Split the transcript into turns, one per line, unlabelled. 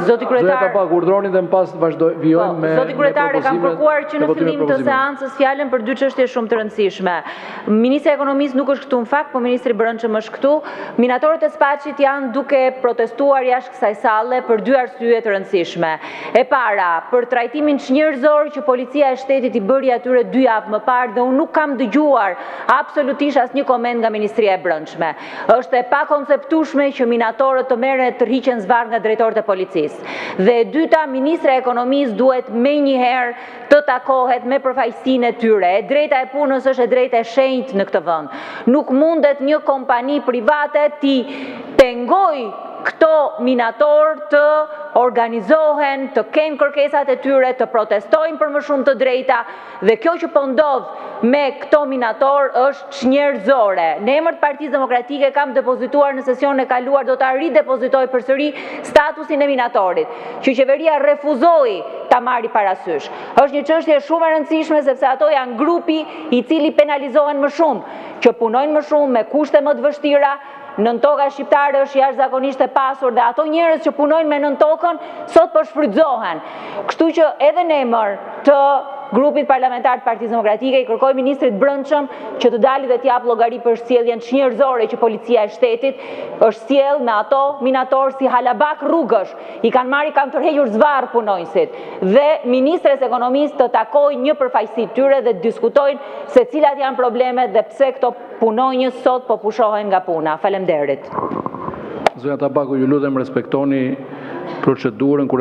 Zoti kryetar,
urdhroni dhe më pas vazhdojmë me
Zoti kryetare, kam kërkuar që në fillim të seancës fjalën për dy çështje shumë të rëndësishme. Ministri i Ekonomisë nuk është këtu në fakt, po ministri i Brendshëm është këtu. Minatorët e Spaçit janë duke protestuar jashtë kësaj salle për dy arsye të rëndësishme. E para, për trajtimin çnjerëzor që policia e shtetit i bëri atyre 2 javë më parë dhe unë nuk kam dëgjuar absolutisht asnjë koment nga Ministria e Brendshme. Është e pakonceptueshme që minatorët të merren të rriqen zvarr nga drejtorët e policisë. Dhe e dyta, Ministra e Ekonomisë duhet menjëherë të takohet me përfaqësinë e tyre. E drejta e punës është e drejta e shenjtë në këtë vend. Nuk mundet një kompani private të pengoj këto minator të organizohen, të kenë kërkesat e tyre, të protestojnë për më shumë të drejta dhe kjo që po ndodh me këto minator është çnjerëzore. Në emër të Partisë Demokratike kam depozituar në sesionin e kaluar, do ta ridepozitoj përsëri statusin e minatorit, që qeveria refuzoi ta marrë parasysh. Është një çështje shumë e rëndësishme sepse ato janë grupi i cili penalizohen më shumë, që punojnë më shumë me kushte më të vështira. Nën toka shqiptare është jashtëzakonisht e pasur dhe ato njerëz që punojnë me nën tokën sot po shfrytëzohen. Kështu që edhe në emër të grupit parlamentar të Partisë Demokratike i kërkoj ministrit Brendshëm që të dalë dhe të jap llogari për sjelljen çnjerëzore që policia e shtetit është sjell me ato minator si halabak rrugësh. I kanë marrë, kanë tërhequr zvarr punonjësit. Dhe ministres ekonomisë të takojnë një përfaqësi tyre dhe të diskutojnë se cilat janë problemet dhe pse këto punonjës sot po pushohen nga puna. Faleminderit.
Zonja Tabaku, ju lutem respektoni procedurën kur